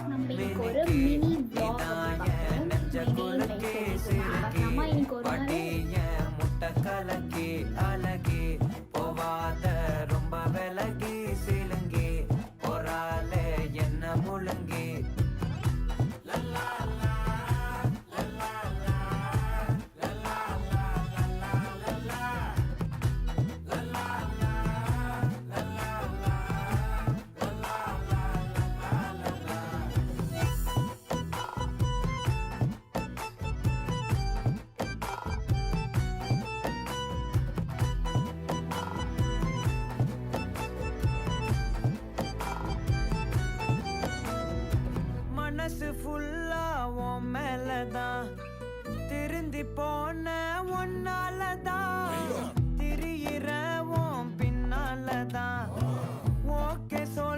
நம்ம இன்னைக்கு ஒரு மினி vlog நம்ம இன்னைக்கு ஒரு முட்டை கலக்கி அழகி போவாத ரொம்ப விலகி சிலுங்கி பொறாலே என்ன முழுங்கி மனசு ஃபுல்லா உன் மேலதான் திருந்தி போன ஒன்னாலதான் திரியிற உன் பின்னாலதான் ஓகே சொல்